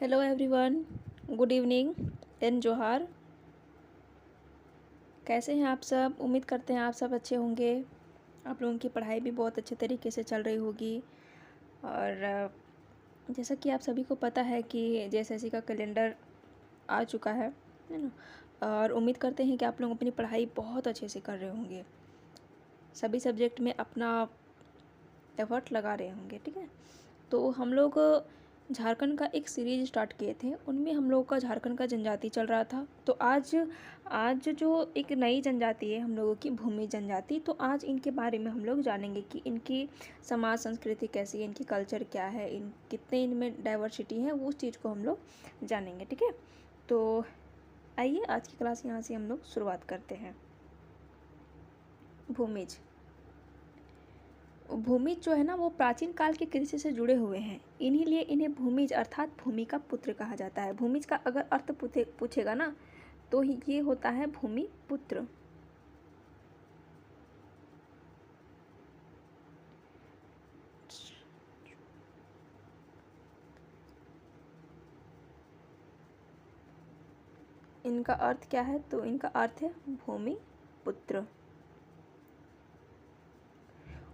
Hello everyone, good evening and जोहार। कैसे हैं आप सब? उम्मीद करते हैं आप सब अच्छे होंगे। आप लोगों की पढ़ाई भी बहुत अच्छे तरीके से चल रही होगी। और जैसा कि आप सभी को पता है कि जेएसएससी का कैलेंडर आ चुका है ना। और उम्मीद करते हैं कि आप लोग अपनी पढ़ाई बहुत अच्छे से कर रहे होंगे, सभी सब्जेक्ट में अपना एफर्ट लगा रहे होंगे। ठीक है, तो हम लोग झारखंड का एक सीरीज स्टार्ट किए थे, उनमें हम लोगों का झारखंड का जनजाति चल रहा था। तो आज आज जो एक नई जनजाति है हम लोगों की, भूमि जनजाति, तो आज इनके बारे में हम लोग जानेंगे कि इनकी समाज संस्कृति कैसी है, इनकी कल्चर क्या है, इन कितने इनमें डाइवर्सिटी है, वो उस चीज़ को हम लोग जानेंगे। ठीक है, तो आइए आज की क्लास यहाँ से हम लोग शुरुआत करते हैं। भूमिज भूमिज जो है ना, वो प्राचीन काल के कृषि से जुड़े हुए हैं, इन्हीं लिए इन्हें भूमिज अर्थात भूमि का पुत्र कहा जाता है। भूमिज का अगर अर्थ पूछेगा ना, तो ये होता है भूमि पुत्र। इनका अर्थ क्या है? तो इनका अर्थ है भूमि पुत्र।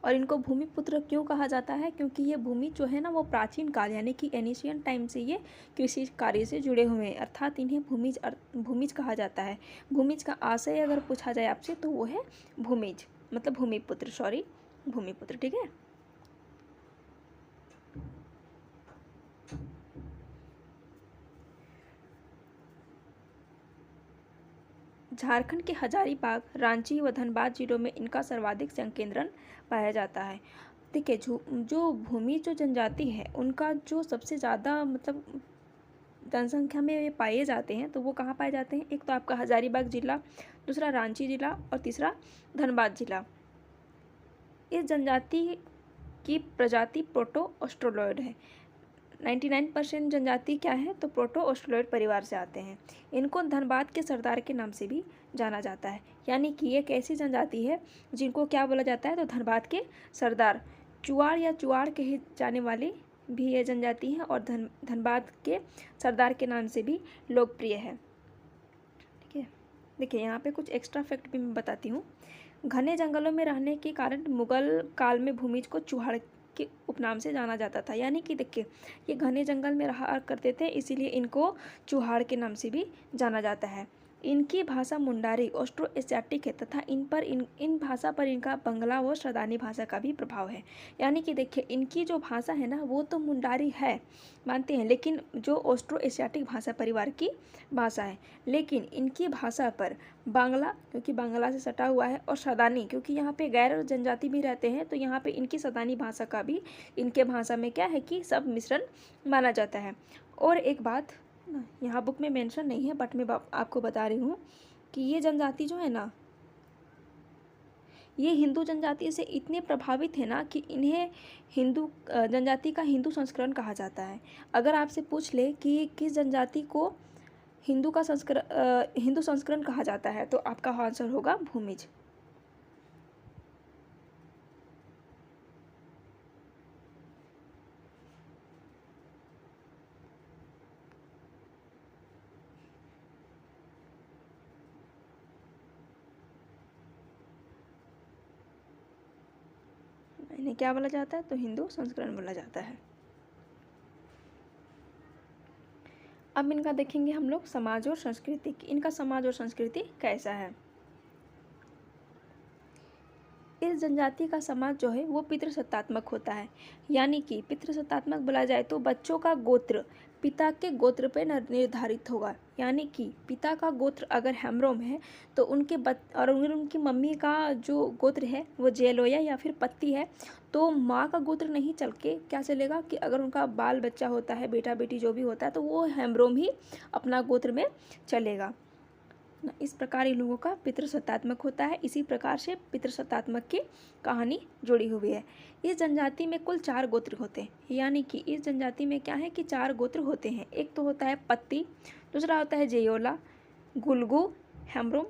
और इनको भूमि पुत्र क्यों कहा जाता है? क्योंकि ये भूमि जो है ना, वो प्राचीन काल यानी कि एनिशियन टाइम से ये कृषि कार्य से जुड़े हुए हैं, अर्थात इन्हें भूमिज कहा जाता है। भूमिज का आशय अगर पूछा जाए आपसे तो वो है भूमिज, मतलब भूमिपुत्र, सॉरी भूमिपुत्र। ठीक है, झारखंड के हजारीबाग, रांची व धनबाद जिलों में इनका सर्वाधिक संकेंद्रण पाया जाता है। देखिए, जो भूमि जो जनजाति है, उनका जो सबसे ज़्यादा मतलब जनसंख्या में ये पाए जाते हैं, तो वो कहाँ पाए जाते हैं? एक तो आपका हजारीबाग जिला, दूसरा रांची जिला और तीसरा धनबाद जिला। इस जनजाति की प्रजाति प्रोटो ऑस्ट्रोलॉइड है। 99% जनजाति क्या है? तो प्रोटो ऑस्ट्रोलॉइड परिवार से आते हैं। इनको धनबाद के सरदार के नाम से भी जाना जाता है, यानी कि एक ऐसी जनजाति है जिनको क्या बोला जाता है? तो धनबाद के सरदार, चुआड़ या चुआड़ कहे जाने वाली भी ये जनजाति है, और धनबाद के सरदार के नाम से भी लोकप्रिय है। ठीक है, देखिए यहाँ पे कुछ एक्स्ट्रा फैक्ट भी मैं बताती हूँ। घने जंगलों में रहने के कारण मुगल काल में भूमिज को चुहाड़ के उपनाम से जाना जाता था, यानी कि देखिए ये घने जंगल में रहा करते थे, इसीलिए इनको चुहाड़ के नाम से भी जाना जाता है। इनकी भाषा मुंडारी ऑस्ट्रो एशियाटिक है तथा इन भाषा पर इनका बंगला व सदानी भाषा का भी प्रभाव है। यानी कि देखिए इनकी जो भाषा है ना, वो तो मुंडारी है मानते हैं, लेकिन जो ऑस्ट्रो एशियाटिक भाषा परिवार की भाषा है, लेकिन इनकी भाषा पर बांग्ला, क्योंकि बांग्ला से सटा हुआ है, और सदानी, क्योंकि यहाँ पे गैर जनजाति भी रहते हैं, तो यहाँ पे इनकी सदानी भाषा का भी इनके भाषा में क्या है कि सब मिश्रण माना जाता है। और एक बात ना, यहाँ बुक में मेंशन नहीं है, बट मैं आपको बता रही हूँ कि ये जनजाति जो है ना, ये हिंदू जनजाति से इतने प्रभावित है ना कि इन्हें हिंदू जनजाति का हिंदू संस्करण कहा जाता है। अगर आपसे पूछ ले कि किस जनजाति को हिंदू संस्करण कहा जाता है, तो आपका आंसर होगा भूमिज। इन्हें क्या बोला जाता है? तो हिंदू संस्करण बोला जाता है। अब इनका देखेंगे हम लोग समाज और संस्कृति। इनका समाज और संस्कृति कैसा है। इस जनजाति का समाज जो है वो पितृसत्तात्मक होता है, यानी कि पितृसत्तात्मक बोला जाए तो बच्चों का गोत्र पिता के गोत्र पे निर्धारित होगा। यानी कि पिता का गोत्र अगर हेम्ब्रोम है तो और अगर उनकी मम्मी का जो गोत्र है वो जेलोया या फिर पत्ती है, तो माँ का गोत्र नहीं चल के क्या चलेगा कि अगर उनका बाल बच्चा होता है, बेटा बेटी जो भी होता है, तो वो हेम्ब्रोम ही अपना गोत्र में चलेगा। इस प्रकार इन लोगों का पितृसत्तात्मक होता है। इसी प्रकार से पितृसत्तात्मक की कहानी जुड़ी हुई है। इस जनजाति में कुल 4 गोत्र होते हैं, यानी कि इस जनजाति में क्या है कि 4 गोत्र होते हैं। एक तो होता है पत्ती, दूसरा होता है जेयोला, गुलगू, हेम्ब्रोम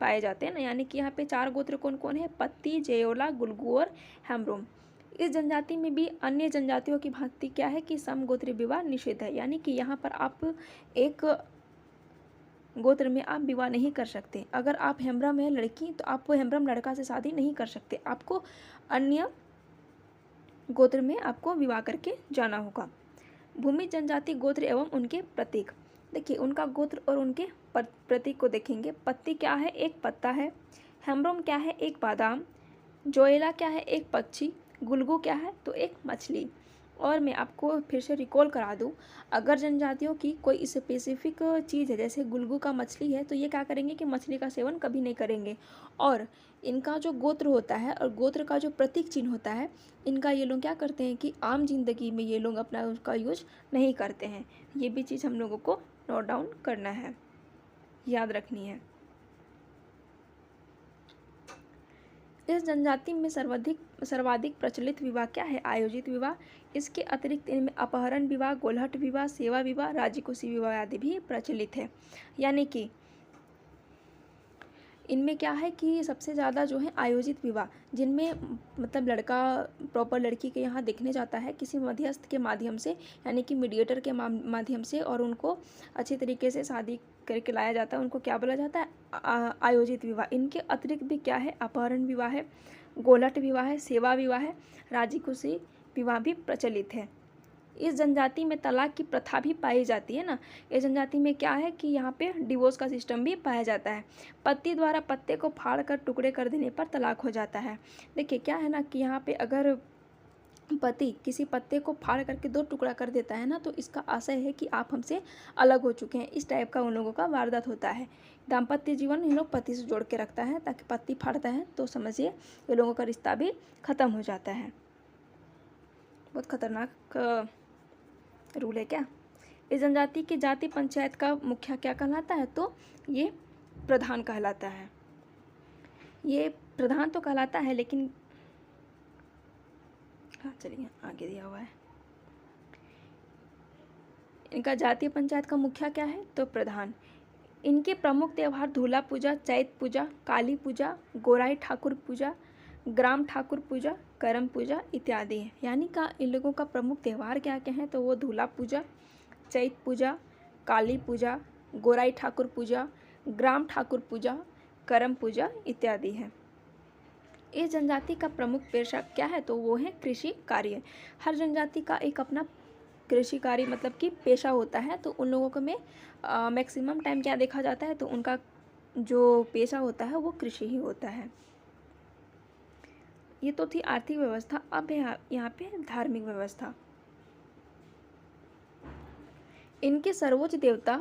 पाए जाते हैं ना। यानी कि यहाँ पे 4 गोत्र कौन कौन है? पत्ती, जेयोला, गुलगू और हेम्ब्रोम। इस जनजाति में भी अन्य जनजातियों की भांति क्या है कि समगोत्रीय विवाह निषिद्ध है, यानी कि यहाँ पर आप एक गोत्र में आप विवाह नहीं कर सकते। अगर आप हेम्ब्रम है लड़की तो आप हेम्ब्रम लड़का से शादी नहीं कर सकते, आपको अन्य गोत्र में आपको विवाह करके जाना होगा। भूमि जनजाति गोत्र एवं उनके प्रतीक। देखिए उनका गोत्र और उनके प्रतीक को देखेंगे। पत्ती क्या है? एक पत्ता है। हेम्ब्रम क्या है? एक बादाम। जोएला क्या है? एक पक्षी। गुल्गू क्या है? तो एक मछली। और मैं आपको फिर से रिकॉल करा दूं, अगर जनजातियों की कोई स्पेसिफिक चीज़ है जैसे गुल्गू का मछली है तो ये क्या करेंगे कि मछली का सेवन कभी नहीं करेंगे। और इनका जो गोत्र होता है और गोत्र का जो प्रतीक चिन्ह होता है, इनका ये लोग क्या करते हैं कि आम जिंदगी में ये लोग अपना उसका यूज नहीं करते हैं। ये भी चीज़ हम लोगों को नोट डाउन करना है, याद रखनी है। इस जनजाति में सर्वाधिक प्रचलित विवाह क्या है? आयोजित विवाह। इसके अतिरिक्त इनमें अपहरण विवाह, गोलहट विवाह, सेवा विवाह, राजकुशी विवाह आदि भी प्रचलित है। यानी कि इनमें क्या है कि सबसे ज़्यादा जो है आयोजित विवाह, जिनमें मतलब लड़का प्रॉपर लड़की के यहाँ देखने जाता है किसी मध्यस्थ के माध्यम से, यानी कि मीडिएटर के माध्यम से, और उनको अच्छी तरीके से शादी करके लाया जाता है, उनको क्या बोला जाता है? आयोजित विवाह। इनके अतिरिक्त भी क्या है? अपहरण विवाह है, गोलट विवाह है, सेवा विवाह है, राजकुशी विवाह भी प्रचलित है। इस जनजाति में तलाक की प्रथा भी पाई जाती है ना। इस जनजाति में क्या है कि यहाँ पे डिवोर्स का सिस्टम भी पाया जाता है। पति द्वारा पत्ते को फाड़ कर टुकड़े कर देने पर तलाक हो जाता है। देखिए क्या है ना कि यहाँ पे अगर पति किसी पत्ते को फाड़ करके 2 टुकड़ा कर देता है ना, तो इसका आशय है कि आप हमसे अलग हो चुके हैं। इस टाइप का उन लोगों का वारदात होता है। दाम्पत्य जीवन इन लोग पति से जोड़ के रखता है, ताकि पति फाड़ता है तो समझिए ये लोगों का रिश्ता भी खत्म हो जाता है। बहुत खतरनाक रूल है क्या। इस जनजाति की जाति पंचायत का मुखिया क्या कहलाता है? तो ये प्रधान कहलाता है। ये प्रधान तो कहलाता है, लेकिन हाँ चलिए आगे दिया हुआ है। इनका जातीय पंचायत का मुखिया क्या है? तो प्रधान। इनके प्रमुख त्यौहार धूला पूजा, चैत पूजा, काली पूजा, गोराई ठाकुर पूजा, ग्राम ठाकुर पूजा, करम पूजा इत्यादि है। यानी का इन लोगों का प्रमुख त्यौहार क्या क्या हैं? तो वो धूला पूजा, चैत पूजा, काली पूजा, गोराई ठाकुर पूजा, ग्राम ठाकुर पूजा, करम पूजा इत्यादि है। इस जनजाति का प्रमुख पेशा क्या है? तो वो है कृषि कार्य। हर जनजाति का एक अपना कृषि कार्य मतलब कि पेशा होता है। तो उन लोगों को में मैक्सिमम टाइम क्या देखा जाता है? तो उनका जो पेशा होता है वो कृषि ही होता है। ये तो थी आर्थिक व्यवस्था। अब यहाँ पे धार्मिक व्यवस्था। इनके सर्वोच्च देवता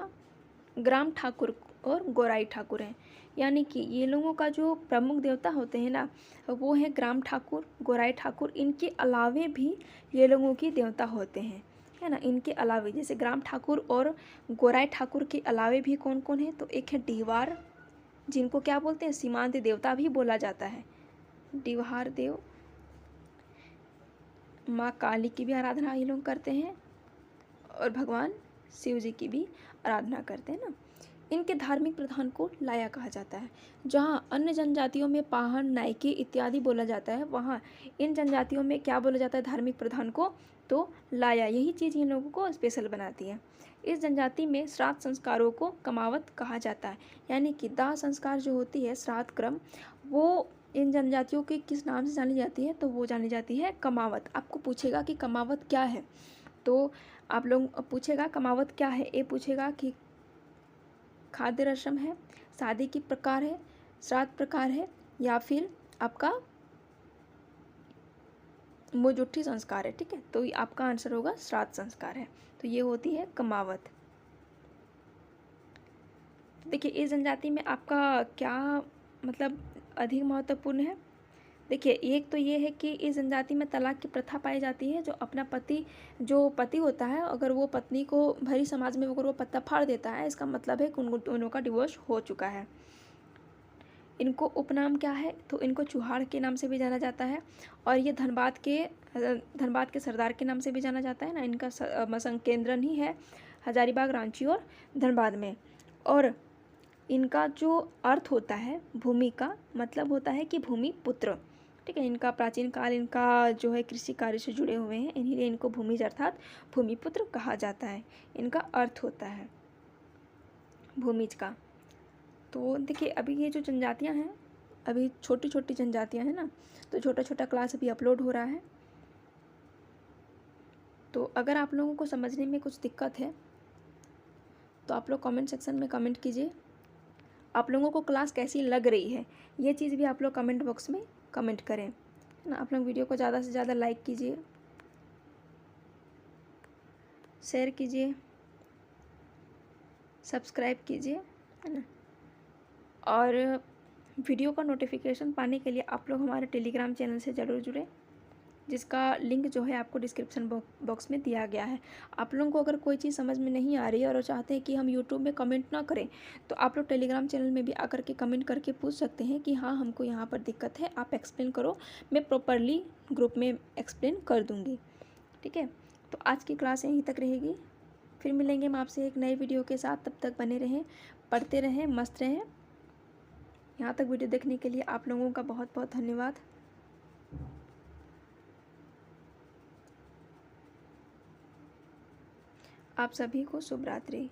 ग्राम ठाकुर और गोराई ठाकुर हैं। यानी कि ये लोगों का जो प्रमुख देवता होते हैं ना, वो है ग्राम ठाकुर, गोराई ठाकुर। इनके अलावे भी ये लोगों की देवता होते हैं, है ना। इनके अलावे जैसे ग्राम ठाकुर और गोराई ठाकुर के अलावे भी कौन कौन है? तो एक है डिहवार, जिनको क्या बोलते हैं? सीमांत देवता भी बोला जाता है। डिहवार देव, माँ काली की भी आराधना ये लोग करते हैं और भगवान शिव जी की भी आराधना करते हैं ना। इनके धार्मिक प्रधान को लाया कहा जाता है। जहाँ अन्य जनजातियों में पाहन, नायके इत्यादि बोला जाता है, वहाँ इन जनजातियों में क्या बोला जाता है धार्मिक प्रधान को? तो लाया। यही चीज़ इन लोगों को स्पेशल बनाती है। इस जनजाति में श्राद्ध संस्कारों को कमावत कहा जाता है। यानी कि दाह संस्कार जो होती है, श्राद्ध क्रम, वो इन जनजातियों के किस नाम से जानी जाती है? तो वो जानी जाती है कमावत। आपको पूछेगा कि कमावत क्या है, तो आप लोग पूछेगा कमावत क्या है, ये पूछेगा कि खाद्य रस्म है, शादी की प्रकार है, श्राद्ध प्रकार है, या फिर आपका मुजुट्ठी संस्कार है। ठीक है, तो ये आपका आंसर होगा श्राद्ध संस्कार है। तो ये होती है कमावत। देखिए इस जनजाति में आपका क्या मतलब अधिक महत्वपूर्ण है? देखिए एक तो ये है कि इस जनजाति में तलाक की प्रथा पाई जाती है। जो पति होता है, अगर वो पत्नी को भरी समाज में अगर वो पत्ता फाड़ देता है, इसका मतलब है कि उन दोनों का डिवोर्स हो चुका है। इनको उपनाम क्या है? तो इनको चुहाड़ के नाम से भी जाना जाता है, और ये धनबाद के सरदार के नाम से भी जाना जाता है ना। इनका संकेंद्रण ही है हजारीबाग, रांची और धनबाद में। और इनका जो अर्थ होता है भूमि का मतलब होता है कि भूमि पुत्र। ठीक है। इनका प्राचीन काल इनका जो है कृषि कार्य से जुड़े हुए हैं, इन्हीं इनको भूमिज अर्थात भूमिपुत्र कहा जाता है। इनका अर्थ होता है भूमिज का। तो देखिए अभी ये जो जनजातियाँ हैं, अभी छोटी छोटी जनजातियाँ हैं ना, तो छोटा छोटा क्लास अभी अपलोड हो रहा है। तो अगर आप लोगों को समझने में कुछ दिक्कत है तो आप लोग कमेंट सेक्शन में कमेंट कीजिए। आप लोगों को क्लास कैसी लग रही है ये चीज़ भी आप लोग कमेंट बॉक्स में कमेंट करें, है ना। आप लोग वीडियो को ज़्यादा से ज़्यादा लाइक कीजिए, शेयर कीजिए, सब्सक्राइब कीजिए, है ना। और वीडियो का नोटिफिकेशन पाने के लिए आप लोग हमारे टेलीग्राम चैनल से ज़रूर जुड़ें, जिसका लिंक जो है आपको डिस्क्रिप्शन बॉक्स में दिया गया है। आप लोगों को अगर कोई चीज़ समझ में नहीं आ रही है और चाहते हैं कि हम यूट्यूब में कमेंट ना करें, तो आप लोग टेलीग्राम चैनल में भी आकर के कमेंट करके पूछ सकते हैं कि हाँ हमको यहाँ पर दिक्कत है, आप एक्सप्लेन करो, मैं प्रॉपरली ग्रुप में एक्सप्लेन कर दूँगी, ठीक है। तो आज की क्लास यहीं तक रहेगी, फिर मिलेंगे हम आपसे एक नई वीडियो के साथ। तब तक बने रहें, पढ़ते रहें, मस्त रहें। यहाँ तक वीडियो देखने के लिए आप लोगों का बहुत बहुत धन्यवाद। आप सभी को शुभ रात्रि।